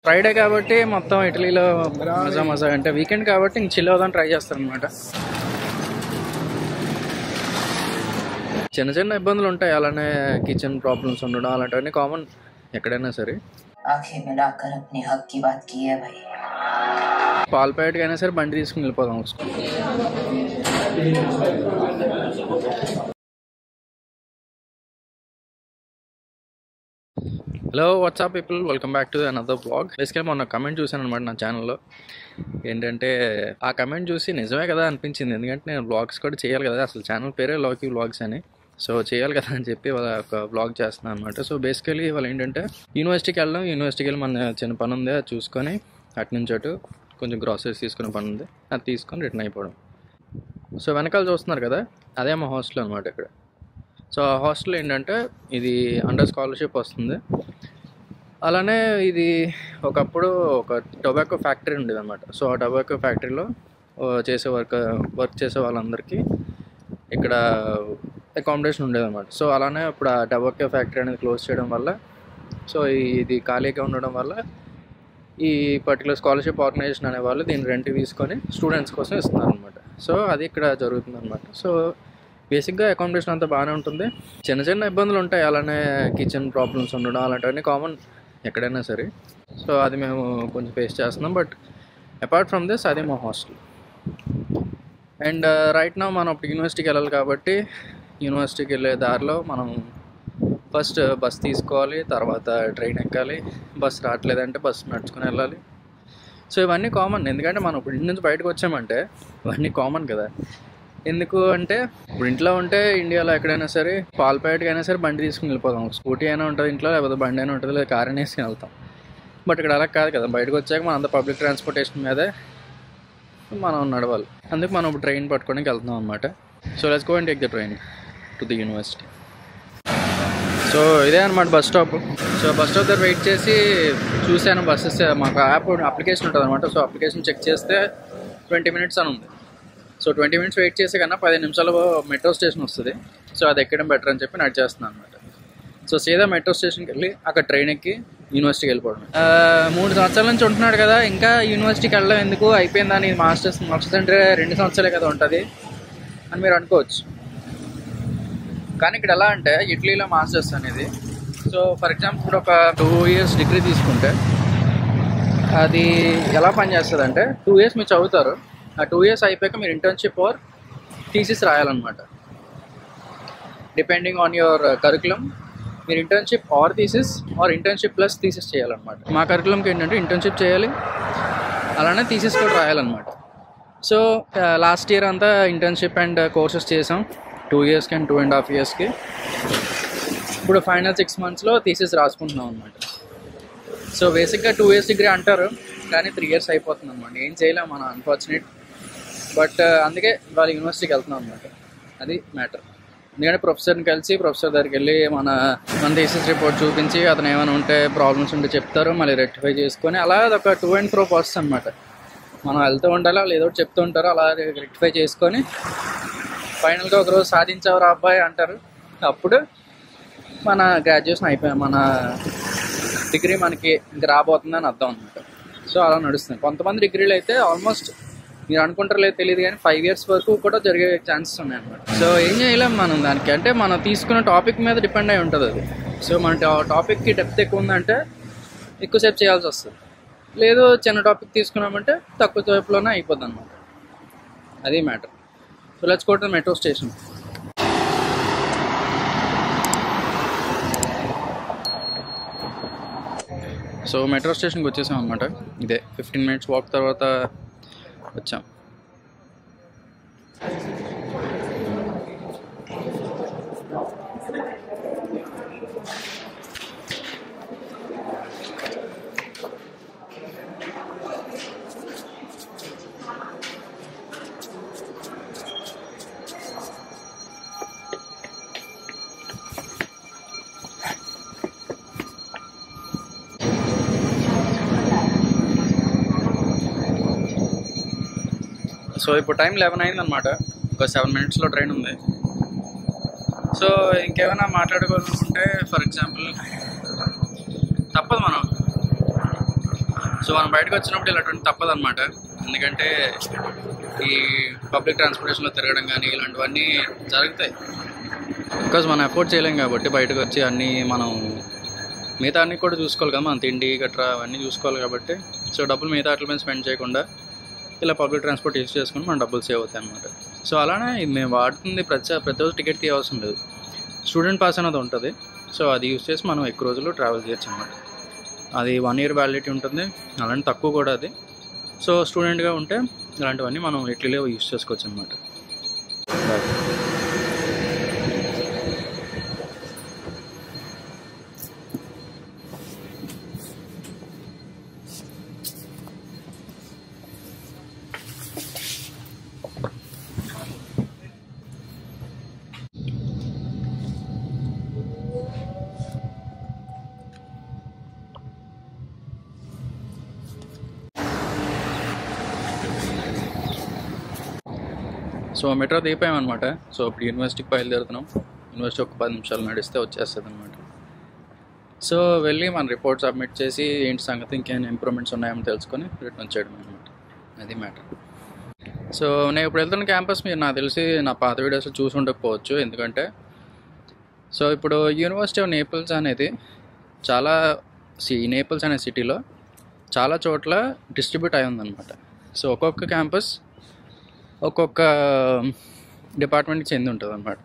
Friday కాబట్టి మొత్తం ఇటలీలో మజా మజా అంటే వీకెండ్ కాబట్టి ఇంక చిల్ అవుదాం ట్రై చేస్తారు అనమాట. చిన్న చిన్న ఇబ్బందులు ఉంటాయి, అలానే కిచెన్ ప్రాబ్లమ్స్ ఉండడం అలాంటివన్నీ కామన్ ఎక్కడైనా సరే. పాల ప్యాకెట్కి అయినా సరే బండి తీసుకుని వెళ్ళిపోదాం. Hello WhatsApp people, welcome back to another blog. Basically మొన్న కమెంట్ చూశాను అనమాట నా ఛానల్లో. ఏంటంటే ఆ కమెంట్ చూసి నిజమే కదా అనిపించింది, ఎందుకంటే నేను బ్లాగ్స్ కూడా చేయాలి కదా, అసలు ఛానల్ పేరే లోకి బ్లాగ్స్ అని, సో చేయాలి కదా అని చెప్పి ఒక బ్లాగ్ చేస్తున్నాను అనమాట. సో బేసికలీ వాళ్ళు ఏంటంటే యూనివర్సిటీకి వెళ్ళి మన చిన్న పని ఉంది, అది చూసుకొని అటు నుంచి అటు కొంచెం గ్రాసరీస్ తీసుకునే పని ఉంది, అది తీసుకొని రిటర్న్ అయిపోవడం. సో వెనకాల చూస్తున్నారు కదా, అదే మా హాస్టల్ అనమాట ఇక్కడ. సో ఆ హాస్టల్ ఏంటంటే ఇది అండర్ స్కాలర్షిప్ వస్తుంది. అలానే ఇది ఒకప్పుడు ఒక టొబాకో ఫ్యాక్టరీ ఉండేది అనమాట. సో ఆ టొబాకో ఫ్యాక్టరీలో వర్క్ చేసే వాళ్ళందరికీ ఇక్కడ అకామిడేషన్ ఉండేది అనమాట. సో అలానే ఇప్పుడు ఆ టొబాకో ఫ్యాక్టరీ అనేది క్లోజ్ చేయడం వల్ల, సో ఇది ఖాళీగా ఉండడం వల్ల ఈ పర్టికులర్ స్కాలర్షిప్ ఆర్గనైజేషన్ అనే వాళ్ళు దీన్ని రెంట్ తీసుకొని స్టూడెంట్స్ కోసం ఇస్తున్నారు అనమాట. సో అది ఇక్కడ జరుగుతుంది అనమాట. సో బేసిక్గా అకామిడేషన్ అంతా బాగానే ఉంటుంది, చిన్న చిన్న ఇబ్బందులు ఉంటాయి, అలానే కిచెన్ ప్రాబ్లమ్స్ ఉండడం అలాంటివన్నీ కామన్ ఎక్కడైనా సరే. సో అది మేము కొంచెం ఫేస్ చేస్తున్నాం. బట్ అపార్ట్ ఫ్రమ్ దిస్ అదే మా హాస్టల్. అండ్ రైట్ నౌ మనం అప్పుడు యూనివర్సిటీకి వెళ్ళాలి కాబట్టి యూనివర్సిటీకి వెళ్ళే దారిలో మనం ఫస్ట్ బస్ తీసుకోవాలి, తర్వాత ట్రైన్ ఎక్కాలి, బస్ రావట్లేదంటే బస్ నడుచుకుని వెళ్ళాలి. సో ఇవన్నీ కామన్, ఎందుకంటే మనం ఇప్పుడు ఇంటి నుంచి బయటకు వచ్చామంటే ఇవన్నీ కామన్ కదా. ఎందుకు అంటే ఇప్పుడు ఇంట్లో ఉంటే ఇండియాలో ఎక్కడైనా సరే పాల ప్యాకెట్కి అయినా సరే బండి తీసుకుని వెళ్ళిపోతాం, స్కూటీ అయినా ఉంటుంది ఇంట్లో, లేకపోతే బండి అయినా ఉంటుంది, లేదా కార్ అయినా వేసుకుని వెళ్తాం. బట్ ఇక్కడ అలా కాదు కదా, బయటకు వచ్చాక మనం అంతా పబ్లిక్ ట్రాన్స్పోర్టేషన్ మీదే మనం నడవాలి. అందుకు మనం ఇప్పుడు ట్రైన్ పట్టుకోవడానికి వెళ్తున్నాం అనమాట. So let's go and take the train to the university. So ఇదే అనమాట bus stop. So bus stop దగ్గర వెయిట్ చేసి చూశాను బస్సెస్, మాకు అప్లికేషన్ ఉంటుంది అనమాట. సో అప్లికేషన్ చెక్ చేస్తే 20 minutes అని ఉంది. సో 20 minutes వెయిట్ చేసే కన్నా 15 నిమిషాలు మెట్రో స్టేషన్ వస్తుంది. సో అది ఎక్కడం బెటర్ అని చెప్పి నడిచేస్తున్నాను అనమాట. సో సీదా మెట్రో స్టేషన్కి వెళ్ళి అక్కడ ట్రైన్ ఎక్కి యూనివర్సిటీకి వెళ్ళిపోవడం. 3 సంవత్సరాల నుంచి ఉంటున్నాడు కదా, ఇంకా యూనివర్సిటీకి వెళ్ళడం ఎందుకు, అయిపోయిందని మాస్టర్స్ అంటే 2 సంవత్సరాలే కదా ఉంటుంది అని మీరు అనుకోవచ్చు. కానీ ఇక్కడ ఎలా అంటే ఇటలీలో మాస్టర్స్ అనేది, సో ఫర్ ఎగ్జాంపుల్ ఇప్పుడు ఒక 2 years డిగ్రీ తీసుకుంటే అది ఎలా పనిచేస్తుంది అంటే 2 years మీరు చదువుతారు, ఆ 2 years అయిపోయాక మీరు ఇంటర్న్షిప్ ఆర్ థీసిస్ రాయాలన్నమాట. డిపెండింగ్ ఆన్ యువర్ కరికులం మీరు internship or thesis or internship plus thesis చేయాలన్నమాట. మా కరికులంకి ఏంటంటే ఇంటర్న్షిప్ చేయాలి, అలానే థీసిస్ కూడా రాయాలన్నమాట. సో లాస్ట్ ఇయర్ అంతా ఇంటర్న్షిప్ అండ్ కోర్సెస్ చేసాం 2 yearsకి అండ్ 2.5 yearsకి. ఇప్పుడు ఫైనల్ 6 monthsలో థీసిస్ రాసుకుంటున్నాం అనమాట. సో బేసిక్గా 2 years డిగ్రీ అంటారు, కానీ 3 years అయిపోతుంది అనమాట. ఏం చేయలేం మనం, అన్ఫార్చునేట్. బట్ అందుకే వాళ్ళ యూనివర్సిటీకి వెళ్తున్నాం అనమాట, అది మ్యాటర్. ఎందుకంటే ప్రొఫెసర్ని కలిసి ప్రొఫెసర్ దగ్గరికి వెళ్ళి మన థీసిస్ రిపోర్ట్ చూపించి అతను ఏమైనా ఉంటే ప్రాబ్లమ్స్ ఉంటే చెప్తారు, మళ్ళీ రెక్టిఫై చేసుకొని అలా అదొక 2 and fro ప్రాసెస్ అనమాట. మనం వెళ్తూ ఉండాలి, వాళ్ళు ఏదో చెప్తూ ఉంటారు, అలా రెక్టిఫై చేసుకొని ఫైనల్గా ఒకరోజు సాధించారు అబ్బాయి అంటారు. అప్పుడు మన గ్రాడ్యుయేషన్ అయిపోయాం, మన డిగ్రీ మనకి ఇంక రాబోతుందని అర్థం అనమాట. సో అలా నడుస్తుంది. కొంతమంది డిగ్రీలు అయితే ఆల్మోస్ట్ మీరు అనుకుంటారో లేదు తెలియదు కానీ 5 years వరకు కూడా జరిగే ఛాన్సెస్ ఉన్నాయి అనమాట. సో ఏం చేయలేం మనం దానికి, అంటే మనం తీసుకున్న టాపిక్ మీద డిపెండ్ అయి ఉంటుంది అది. సో మన టాపిక్కి డెప్త్ ఎక్కువ ఉందంటే ఎక్కువసేపు చేయాల్సి వస్తుంది, లేదు చిన్న టాపిక్ తీసుకున్నామంటే తక్కువ సేపులోనే అయిపోద్ది అనమాట, అది matter. So let's go to metro station. So metro స్టేషన్కి వచ్చేసాం అనమాట. ఇదే 15 minutes వాక్ తర్వాత వచ్చాం. సో ఇప్పుడు టైం 11 అయింది అనమాట, ఒక 7 minutesలో ట్రైన్ ఉంది. సో ఇంకేమైనా మాట్లాడుకోవాలనుకుంటే ఫర్ ఎగ్జాంపుల్ తప్పదు, మనం సో మనం బయటకు వచ్చినప్పుడు ఇలాంటి తప్పదన్నమాట. ఎందుకంటే ఈ పబ్లిక్ ట్రాన్స్పోర్టేషన్లో తిరగడం కానీ ఇలాంటివన్నీ జరుగుతాయి. బికాజ్ మనం అఫోర్డ్ చేయలేం కాబట్టి బయటకు వచ్చి అన్నీ మనం మిగతా అన్నీ కూడా చూసుకోవాలి కదా, మన తిండి గట్రా అవన్నీ చూసుకోవాలి కాబట్టి. సో డబ్బులు మిగతా వాటి మీద స్పెండ్ చేయకుండా ఇలా పబ్లిక్ ట్రాన్స్పోర్ట్ యూస్ చేసుకుని మన డబ్బులు సేవ్ అవుతాయి అన్నమాట. సో అలానే మేము వాడుతుంది ప్రతిరోజు టికెట్ తీయవలసిన లేదు, స్టూడెంట్ పాస్ అనేది ఉంటుంది. సో అది యూస్ చేసి మనం ఎక్కువ రోజులు ట్రావెల్ చేయొచ్చు అన్నమాట. అది 1 year వ్యాలిడిటీ ఉంటుంది, అలాంటి తక్కువ కూడా అది. సో స్టూడెంట్గా ఉంటే ఇలాంటివన్నీ మనం ఇట్లీలో యూస్ చేసుకోవచ్చు అన్నమాట. So metro దిగిపోయామన్నమాట. సో ఇప్పుడు యూనివర్సిటీకి బయలుదేరుతున్నాం. యూనివర్సిటీ ఒక 10 నిమిషాలు నడిస్తే వచ్చేస్తుంది అనమాట. సో వెళ్ళి మన రిపోర్ట్ సబ్మిట్ చేసి ఏంటి సంగతి, ఇంకేమైనా ఇంప్రూవ్మెంట్స్ ఉన్నాయేమో తెలుసుకొని రిటర్న్ వచ్చేయడం అనమాట. అది మ్యాటర్. సో నేను ఇప్పుడు వెళ్తున్న క్యాంపస్ మీరు నాకు తెలిసి నా పాత వీడియోస్లో చూసి ఉండకపోవచ్చు. ఎందుకంటే సో ఇప్పుడు యూనివర్సిటీ ఆఫ్ నేపిల్స్ అనేది చాలా నేపిల్స్ అనే సిటీలో చాలా చోట్ల డిస్ట్రిబ్యూట్ అయి ఉందన్నమాట. సో ఒక్కొక్క క్యాంపస్ ఒక్కొక్క డిపార్ట్మెంట్కి చెంది ఉంటుంది అన్నమాట.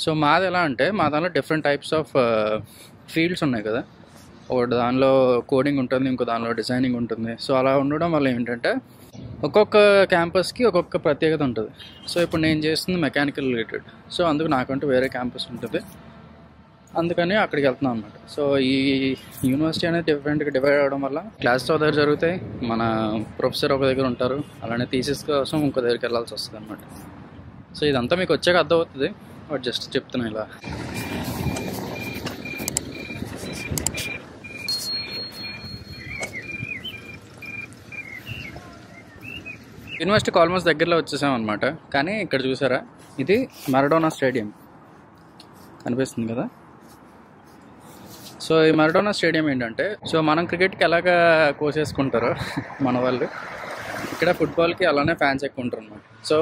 సో మాది ఎలా అంటే మా దానిలో డిఫరెంట్ టైప్స్ ఆఫ్ ఫీల్డ్స్ ఉన్నాయి కదా. ఒకటి దానిలో కోడింగ్ ఉంటుంది, ఇంకో దానిలో డిజైనింగ్ ఉంటుంది. సో అలా ఉండడం వల్ల ఏంటంటే ఒక్కొక్క క్యాంపస్కి ఒక్కొక్క ప్రత్యేకత ఉంటుంది. సో ఇప్పుడు నేను చేస్తుంది మెకానికల్ రిలేటెడ్. సో అందుకు నాకంటూ వేరే క్యాంపస్ ఉంటుంది, అందుకని అక్కడికి వెళ్తున్నాం అనమాట. సో ఈ యూనివర్సిటీ అనేది డిఫరెంట్గా డివైడ్ అవ్వడం వల్ల క్లాసెస్ ఒక దగ్గర జరుగుతాయి, మన ప్రొఫెసర్ ఒక దగ్గర ఉంటారు, అలానే థీసిస్ కోసం ఇంకో దగ్గరికి వెళ్ళాల్సి వస్తుంది అనమాట. సో ఇదంతా మీకు వచ్చాక అర్థమవుతుంది, బట్ జస్ట్ చెప్తున్నా ఇలా. యూనివర్సిటీకి ఆల్మోస్ట్ దగ్గరలో వచ్చేసాం అనమాట. కానీ ఇక్కడ చూసారా, ఇది మరడోనా స్టేడియం కనిపిస్తుంది కదా. సో ఈ మరడోనా స్టేడియం ఏంటంటే, సో మనం క్రికెట్కి ఎలాగా కోసేసుకుంటారో మన వాళ్ళు, ఇక్కడ ఫుట్బాల్కి అలానే ఫ్యాన్స్ ఎక్కువ ఉంటారు అనమాట. సో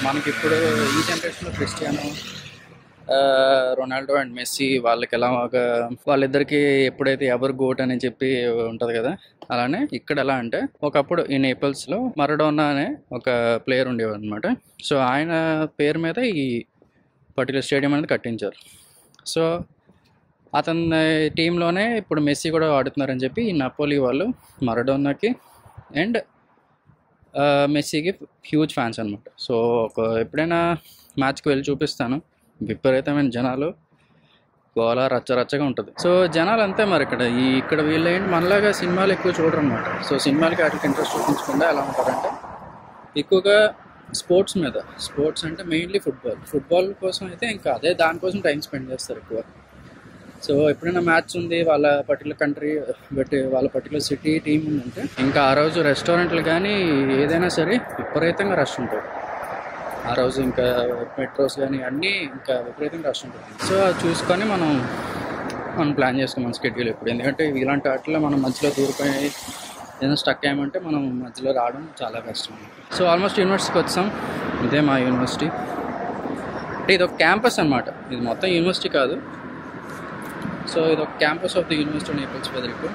మనకి ఇప్పుడు ఈ జనరేషన్లో క్రిస్టియానో, రొనాల్డో అండ్ మెస్సీ వాళ్ళకి ఎలాగా వాళ్ళిద్దరికి ఎప్పుడైతే ఎవరు గోట్ అని చెప్పి ఉంటుంది కదా, అలానే ఇక్కడ ఎలా అంటే ఒకప్పుడు ఈ నేపిల్స్లో మరడోనా అనే ఒక ప్లేయర్ ఉండేవాడు అనమాట. సో ఆయన పేరు మీద ఈ పర్టికులర్ స్టేడియం అనేది కట్టించారు. సో అతని టీంలోనే ఇప్పుడు మెస్సీ కూడా ఆడుతున్నారని చెప్పి ఈ నపోలి వాళ్ళు మరడోనాకి అండ్ మెస్సీకి హ్యూజ్ ఫ్యాన్స్ అనమాట. సో ఎప్పుడైనా మ్యాచ్కి వెళ్ళి చూపిస్తాను, విపరీతమైన జనాలు, గోల రచ్చరచ్చగా ఉంటుంది. సో జనాలు అంతే మరి ఇక్కడ వీళ్ళు ఏంటి మనలాగా సినిమాలు ఎక్కువ చూడరు అనమాట. సో సినిమాలకి వాటికి ఇంట్రెస్ట్ చూపించకుండా ఎలా ఉంటారంటే ఎక్కువగా స్పోర్ట్స్ అంటే మెయిన్లీ ఫుట్బాల్ కోసం అయితే ఇంకా అదే దానికోసం టైం స్పెండ్ చేస్తారు ఎక్కువ. సో ఎప్పుడైనా మ్యాచ్ ఉంది, వాళ్ళ పర్టికులర్ కంట్రీ వాళ్ళ పర్టికులర్ సిటీ టీం ఉందంటే ఇంకా ఆ రోజు రెస్టారెంట్లు కానీ ఏదైనా సరే విపరీతంగా రష్ ఉంటుంది ఆ రోజు. ఇంకా మెట్రోస్ కానీ అన్నీ ఇంకా విపరీతంగా రష్ ఉంటుంది. సో అది చూసుకొని మనం ప్లాన్ చేసుకోం మన స్కెడ్యూల్ ఎప్పుడు. ఎందుకంటే ఇలాంటి వాటిలో మనం మధ్యలో దూరిపోయి ఏదైనా స్టక్ అయ్యామంటే మనం మధ్యలో రావడం చాలా కష్టం. సో ఆల్మోస్ట్ యూనివర్సిటీకి వచ్చాం. ఇదే మా యూనివర్సిటీ. అంటే ఇది ఒక క్యాంపస్ అనమాట, ఇది మొత్తం యూనివర్సిటీ కాదు. సో ఇది ఒక campus of the university of Naples వెదరికు.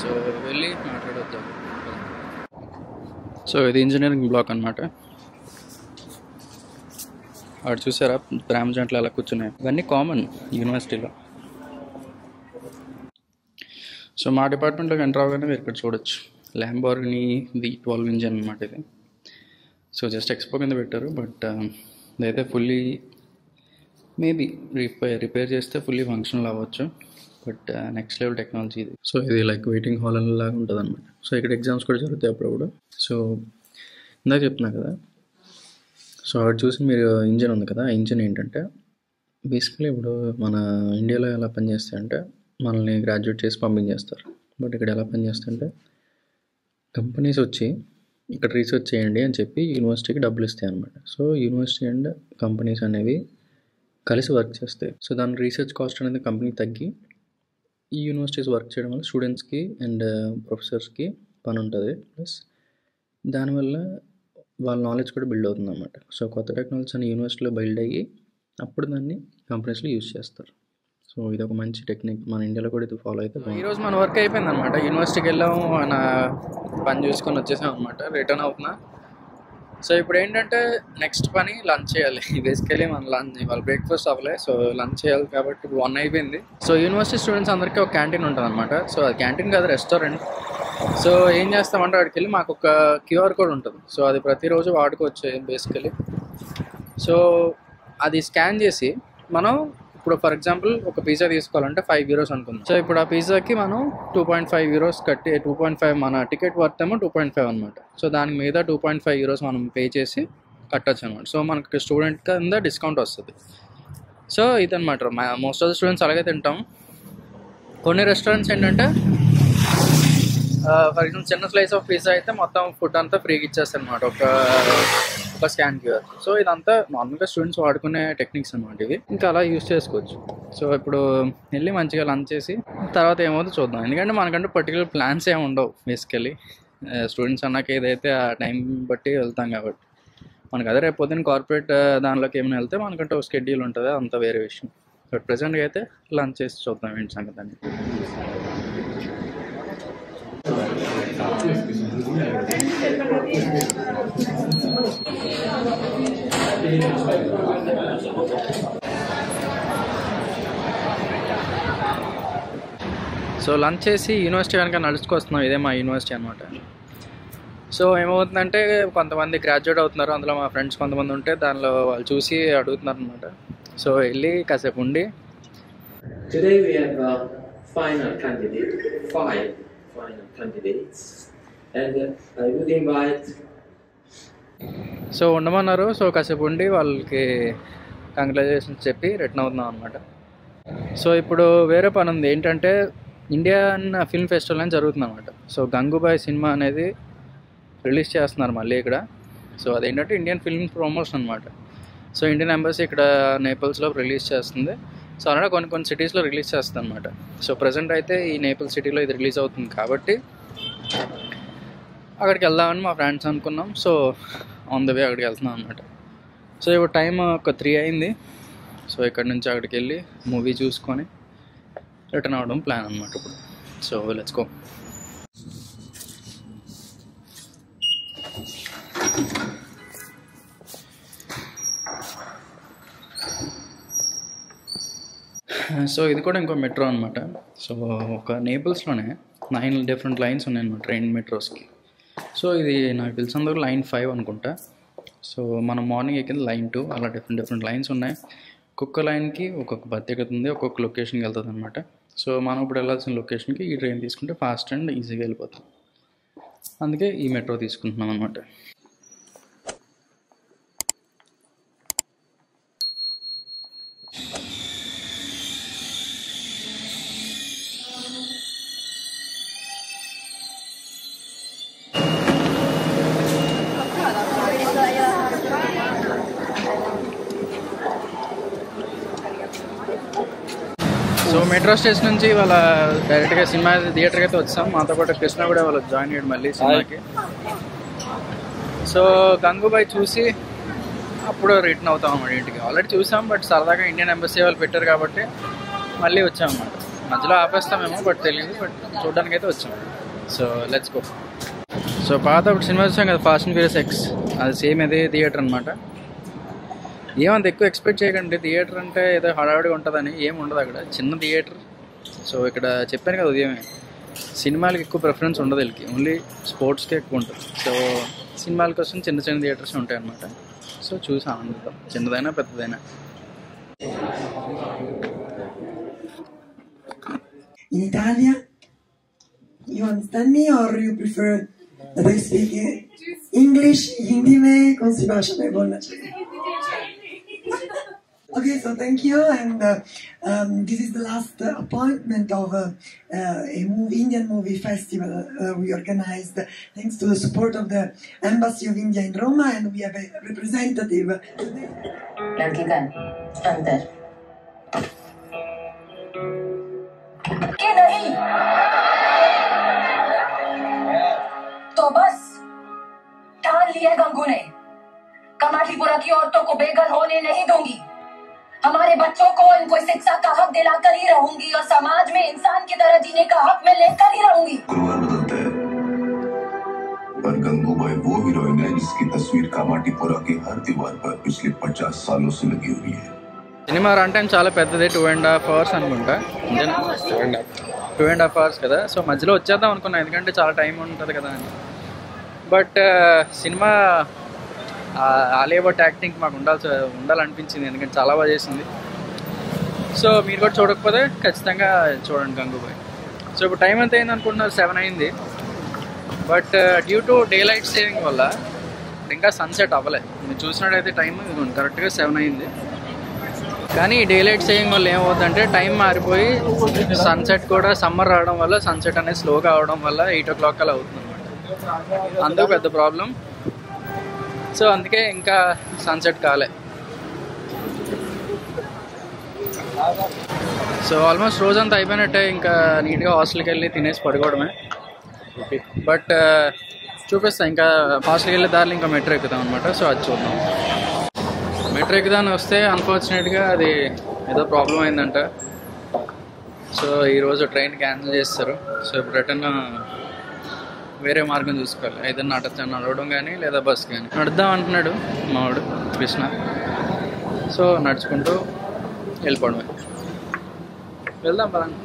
సో వెళ్ళి మాట్లాడొద్దాం. సో ఇది ఇంజనీరింగ్ బ్లాక్ అనమాట. అక్కడ చూసారా ప్రేమ జంటలు అలా కూర్చున్నాయి, ఇవన్నీ కామన్ యూనివర్సిటీలో. సో మా డిపార్ట్మెంట్లోకి ఎంటర్ అవగానే మీరు ఇక్కడ చూడొచ్చు, ల్యాంబోర్గినీ V12 ఇంజన్ అనమాట ఇది. సో జస్ట్ ఎక్స్పో కింద పెట్టారు, బట్ ఇదైతే ఫుల్లీ మేబీ రిపేర్ చేస్తే ఫుల్లీ ఫంక్షనల్ అవ్వచ్చు, బట్ నెక్స్ట్ లెవెల్ టెక్నాలజీ ఇది. సో ఇది లైక్ వెయిటింగ్ హాల్ లాగా ఉంటుంది అనమాట. సో ఇక్కడ ఎగ్జామ్స్ కూడా జరుగుతాయి అప్పుడప్పుడు. సో ఇందాక చెప్తున్నా కదా, సో అక్కడ చూసి మీరు ఇంజన్ ఉంది కదా, ఆ ఇంజన్ ఏంటంటే బేసికలీ ఇప్పుడు మన ఇండియాలో ఎలా పనిచేస్తాయంటే మనల్ని గ్రాడ్యుయేట్ చేసి పంపించేస్తారు. బట్ ఇక్కడ ఎలా పనిచేస్తాయంటే కంపెనీస్ వచ్చి ఇక్కడ రీసెర్చ్ చేయండి అని చెప్పి యూనివర్సిటీకి డబ్బులు ఇస్తాయి అనమాట. సో యూనివర్సిటీ అండ్ కంపెనీస్ అనేవి కలిసి వర్క్ చేస్తాయి. సో దాని రీసెర్చ్ కాస్ట్ అనేది కంపెనీ తగ్గి ఈ యూనివర్సిటీస్ వర్క్ చేయడం వల్ల స్టూడెంట్స్కి అండ్ ప్రొఫెసర్స్కి పని ఉంటుంది. ప్లస్ దానివల్ల వాళ్ళ నాలెడ్జ్ కూడా బిల్డ్ అవుతుంది అన్నమాట. సో కొత్త టెక్నాలజీస్ అని యూనివర్సిటీలో బిల్డ్ అయ్యి అప్పుడు దాన్ని కంపెనీస్లో యూజ్ చేస్తారు. సో ఇది ఒక మంచి టెక్నిక్, మన ఇండియాలో కూడా ఇది ఫాలో అయితే బాగుంది. ఈరోజు మన వర్క్ అయిపోయింది అనమాట. యూనివర్సిటీకి వెళ్ళాము, నా పని చూసుకొని వచ్చేసాం అనమాట. రిటర్న్ అవుతున్నా. సో ఇప్పుడు ఏంటంటే నెక్స్ట్ పని లంచ్ చేయాలి. బేసికలీ మన లంచ్ ఇవాళ బ్రేక్ఫాస్ట్ అవ్వలే, సో లంచ్ చేయాలి కాబట్టి 1 అయిపోయింది. సో యూనివర్సిటీ స్టూడెంట్స్ అందరికీ ఒక క్యాంటీన్ ఉంటుంది అనమాట. సో అది క్యాంటీన్ కాదు, రెస్టారెంట్. సో ఏం చేస్తామంటే అక్కడికి వెళ్ళి మాకు ఒక QR కోడ్ ఉంటుంది. సో అది ప్రతిరోజు వాడుకోవచ్చు బేసికలీ. సో అది స్కాన్ చేసి మనం ఇప్పుడు ఫర్ ఎగ్జాంపుల్ ఒక పిజ్జా తీసుకోవాలంటే €5 అనుకుందాం. సో ఇప్పుడు ఆ పిజ్జాకి మనం €2.5 కట్టి 2.5 మన టికెట్ వర్త్ ఏమో 2.5 అనమాట. సో దానికి మీద €2.5 మనం పే చేసి కట్టచ్చు అనమాట. సో మనకి స్టూడెంట్ కింద డిస్కౌంట్ వస్తుంది. సో ఇదనమాట, మోస్ట్ ఆఫ్ ద స్టూడెంట్స్ అలాగే తింటాం. కొన్ని రెస్టారెంట్స్ ఏంటంటే ఫర్ ఎగ్జాంపుల్ చిన్న స్లైస్ ఆఫ్ పిజ్జా అయితే మొత్తం ఫుడ్ అంతా ఫ్రీగా ఇచ్చేస్తారు అనమాట, ఒక స్కాన్ QR. సో ఇదంతా నార్మల్గా స్టూడెంట్స్ వాడుకునే టెక్నిక్స్ అనమాట ఇవి. ఇంకా అలా యూస్ చేసుకోవచ్చు. సో ఇప్పుడు వెళ్ళి మంచిగా లంచ్ చేసి తర్వాత ఏమవుతుందో చూద్దాం. ఎందుకంటే మనకంటూ పర్టికులర్ ప్లాన్స్ ఏమి ఉండవు బేసికలీ. స్టూడెంట్స్ అన్నాక ఏదైతే ఆ టైం బట్టి వెళ్తాం కాబట్టి మనకు అదే. రేపు పొద్దున్న కార్పొరేట్ దానిలోకి ఏమైనా వెళ్తే మనకంటూ ఒక షెడ్యూల్ ఉంటుంది, అంత వేరే విషయం. బట్ ప్రెసెంట్గా అయితే లంచ్ చేసి చూద్దాం ఏంటి సంగతి అని. సో లంచ్ చేసి యూనివర్సిటీ వెనక నడుచుకొస్తున్నాం. ఇదే మా యూనివర్సిటీ అనమాట. సో ఏమవుతుందంటే కొంతమంది గ్రాడ్యుయేట్ అవుతున్నారు, అందులో మా ఫ్రెండ్స్ కొంతమంది ఉంటే దానిలో వాళ్ళు చూసి అడుగుతున్నారు అనమాట. సో వెళ్ళి కాసేపు ఉండి Today we have five final candidates, and I would invite. So ఉండమన్నారు. సో కాసేపు ఉండి వాళ్ళకి కంగ్రాచులేషన్స్ చెప్పి రిటర్న్ అవుతున్నాం అనమాట. సో ఇప్పుడు వేరే పని ఉంది. ఏంటంటే ఇండియన్ ఫిల్మ్ ఫెస్టివల్ అని జరుగుతుంది అనమాట. సో గంగూబాయ్ సినిమా అనేది రిలీజ్ చేస్తున్నారు మళ్ళీ ఇక్కడ. సో అదేంటంటే ఇండియన్ ఫిల్మ్ ప్రమోషన్ అనమాట. సో ఇండియన్ ఎంబసీ ఇక్కడ నేపల్స్లో రిలీజ్ చేస్తుంది. సో అలాగే కొన్ని సిటీస్లో రిలీజ్ చేస్తుంది అనమాట. సో ప్రజెంట్ అయితే ఈ నేపల్స్ సిటీలో ఇది రిలీజ్ అవుతుంది కాబట్టి అక్కడికి వెళ్దామని మా ఫ్రెండ్స్ అనుకున్నాం. సో ఆన్ ద వే అక్కడికి వెళ్తున్నాం అనమాట. సో ఇప్పుడు టైం ఒక 3 అయింది. సో ఇక్కడ నుంచి అక్కడికి వెళ్ళి మూవీ చూసుకొని రిటర్న్ అవ్వడం ప్లాన్ అనమాట ఇప్పుడు. So let's go. సో ఇది కూడా ఇంకో మెట్రో అనమాట. సో ఒక నేపల్స్లోనే 9 డిఫరెంట్ లైన్స్ ఉన్నాయన్నమాట ట్రైన్ మెట్రోస్కి. సో ఇది నాకు తెలిసినందుకు లైన్ 5 అనుకుంటా. సో మనం మార్నింగ్ ఎక్కింది లైన్ 2, అలా డిఫరెంట్ లైన్స్ ఉన్నాయి. ఒక్కొక్క లైన్కి ఒక్కొక్క ప్రత్యేకత ఉంది, ఒక్కొక్క లొకేషన్కి వెళ్తుంది అనమాట. సో మనం ఇప్పుడు వెళ్ళాల్సిన లొకేషన్కి ఈ ట్రైన్ తీసుకుంటే ఫాస్ట్ అండ్ ఈజీగా వెళ్ళిపోతాం. అందుకే ఈ మెట్రో తీసుకుంటున్నాం అనమాట. సో మెట్రో స్టేషన్ నుంచి వాళ్ళ డైరెక్ట్గా సినిమా థియేటర్కి అయితే వచ్చాం. మాతో పాటు కృష్ణ కూడా వాళ్ళు జాయిన్ అయ్యాడు మళ్ళీ సినిమాకి. సో గంగూబాయ్ చూసి అప్పుడు రిటర్న్ అవుతాం అన్నమాట ఇంటికి. ఆల్రెడీ చూసాం, బట్ సరదాగా ఇండియన్ ఎంబసీ వాళ్ళు పెట్టారు కాబట్టి మళ్ళీ వచ్చాం అన్నమాట. మధ్యలో ఆపేస్తామేమో బట్ తెలియదు, బట్ చూడడానికి అయితే వచ్చాం. So let's go. సో పాత అప్పుడు సినిమా చూసాం కదా, ఫాస్ట్ అండ్ ఫ్యూరియస్ X, అది సేమ్ అదే థియేటర్ అనమాట. ఏమంత ఎక్కువ ఎక్స్పెక్ట్ చేయకండి. థియేటర్ అంటే ఏదో హడావిడిగా ఉంటుందని ఏమి ఉండదు అక్కడ, చిన్న థియేటర్. సో ఇక్కడ చెప్పాను కదా ఉదయమే, సినిమాలకి ఎక్కువ ప్రిఫరెన్స్ ఉండదు వీళ్ళకి, ఓన్లీ స్పోర్ట్స్కే ఎక్కువ ఉంటుంది. సో సినిమాల కోసం చిన్న థియేటర్స్ ఉంటాయి అన్నమాట. సో చూసి ఆనందిద్దాం, చిన్నదైనా పెద్దదైనా. In Italia, you understand me or you prefer that I speak English? Hindi में कौन सी भाषा में बोलना चाहिए? Okay, so thank you, and this is the last appointment of Indian movie festival we organized thanks to the support of the Embassy of India in Roma, and we have a representative. लड़की का अंतर ये नहीं तो बस ठान लिया गंगू ने, कमाटीपुरा की औरतों को बेघर होने नहीं दूंगी। हमारे बच्चों को इनको शिक्षा का हक दिलाकर ही रहूंगी और समाज में इंसान की तरह जीने का हक मैं लेकर ही रहूंगी। गुरुवार बदलता है, पर गंगूबाई वो हीरोइन है जिसकी तस्वीर कामाटीपुरा की हर दीवार पर पिछले 50 सालों से लगी हुई है। సినిమా రన్ టైం చాలా పెద్దది, 2.5 hours అనుకుంటా. 2.5 hours కదా. సో మధ్యలో వచ్చేద్దాం అనుకున్నా, ఎందుకంటే చాలా టైం ఉంటుంది కదా అని. But cinema Alia Bhatt acting మాకు ఉండాలనిపించింది, ఎందుకంటే చాలా బాగా చేసింది. సో మీరు కూడా చూడకపోతే ఖచ్చితంగా చూడండి గంగూబాయ్. సో ఇప్పుడు టైం ఎంత అయింది అనుకుంటున్నారు? 7 అయింది. But due to day light saving వల్ల ఇంకా సన్సెట్ అవ్వలే. మీరు చూసినట్టయితే టైం కరెక్ట్గా 7 అయింది. కానీ డే లైట్ సేవింగ్ వల్ల ఏమవుతుందంటే టైం మారిపోయి సన్సెట్ కూడా సమ్మర్ రావడం వల్ల సన్సెట్ అనేది స్లోగా అవడం వల్ల 8 o'clock అలా అవుతుంది అనమాట. అందుకు పెద్ద ప్రాబ్లం. సో అందుకే ఇంకా సన్సెట్ కాలే. సో ఆల్మోస్ట్ రోజంతా అయిపోయినట్టే, ఇంకా నీట్గా హాస్టల్కి వెళ్ళి తినేసి పడుకోవడమే. బట్ చూపిస్తాను, ఇంకా హాస్టల్కి వెళ్ళే దారిలో ఇంకా మెట్రో ఎక్కుతాం అనమాట. సో అది చూద్దాం. మెట్రో ఎక్కుదాన్ని వస్తే అన్ఫార్చునేట్గా అది ఏదో ప్రాబ్లం అయిందంట. సో ఈరోజు ట్రైన్ క్యాన్సిల్ చేస్తారు. సో ఇప్పుడు రిటర్న్ వేరే మార్గం చూసుకోవాలి. అయితే నడవడం కానీ లేదా బస్ కానీ. నడుద్దాం అంటున్నాడు మావాడు కృష్ణ. సో నడుచుకుంటూ వెళ్ళిపోవడమే. వెళ్దాం పదండి.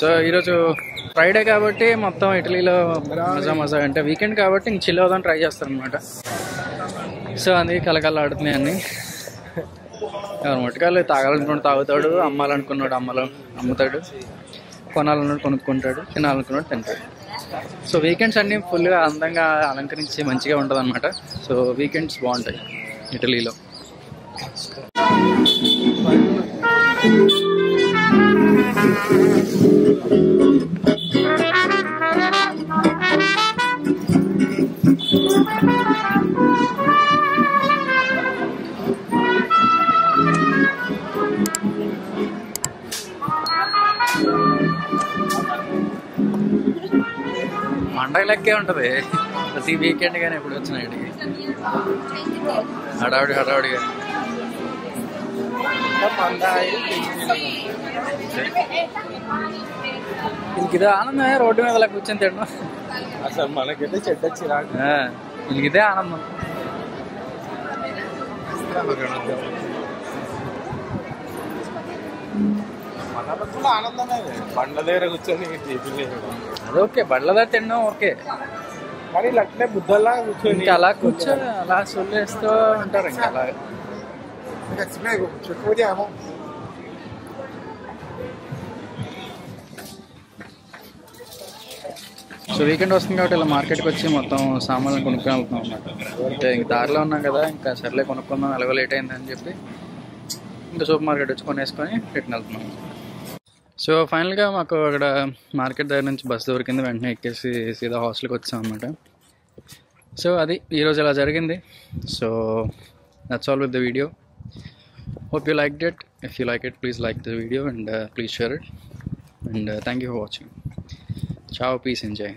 సో ఈరోజు ఫ్రైడే కాబట్టి మొత్తం ఇటలీలో మజా అంటే వీకెండ్ కాబట్టి ఇంక చిల్ అవుదాం ట్రై చేస్తారనమాట. సో అందుకే కలకల్లాడుతున్నాయి అన్నీ. ఎవరు మట్టుకాలు తాగాలనుకున్నాడు తాగుతాడు, అమ్మాలనుకున్నాడు అమ్ముతాడు, కొనాలన్నాడు కొనుక్కుంటాడు, తినాలనుకున్నాడు తింటాడు. సో వీకెండ్స్ అన్నీ ఫుల్గా అందంగా అలంకరించి మంచిగా ఉంటుంది అనమాట. సో వీకెండ్స్ బాగుంటాయి ఇటలీలో. పండగ లెక్కే ఉంటుంది ప్రతి వీకెండ్ కానీ ఎప్పుడు వచ్చిన ఇక్కడికి హడావుడిగా. ఇంక ఇదే ఆనందమే రోడ్డు మీద అలా కూర్చొని తినడం. అసలు మనకైతే చెడ్డ చిరాకు. ఇంక ఇదే ఆనందం. ఆనందమే బండ్ల దగ్గర కూర్చొని అదొకే, బండ్ల దగ్గర తినడం ఓకే. కానీ అట్లే బుద్ధల్లా కూర్చొని ఇంకా అలా కూర్చొని అలా సొల్లేస్తూ ఉంటారు. ఇంకా అలా సో వీకెండ్ వస్తుంది కాబట్టి ఇలా మార్కెట్కి వచ్చి మొత్తం సామాన్లు కొనుక్కొని వెళ్తున్నాం అన్నమాట. అంటే ఇంక దారిలో ఉన్నాం కదా, ఇంకా సర్లే కొనుక్కుందాం, ఎలాగో లేట్ అయిందని చెప్పి ఇంకా సూపర్ మార్కెట్ వచ్చి కొనేసుకొని రిటర్న్ వెళ్తున్నాం. సో ఫైనల్గా మాకు అక్కడ మార్కెట్ దగ్గర నుంచి బస్సు దొరికింది. వెంటనే ఎక్కేసి సీదా హాస్టల్కి వచ్చాం అన్నమాట. సో అది ఈరోజు ఇలా జరిగింది. So that's all with the video. Hope you liked it. If you like it, please like the video and please share it. And thank you for watching. Ciao, peace and jai.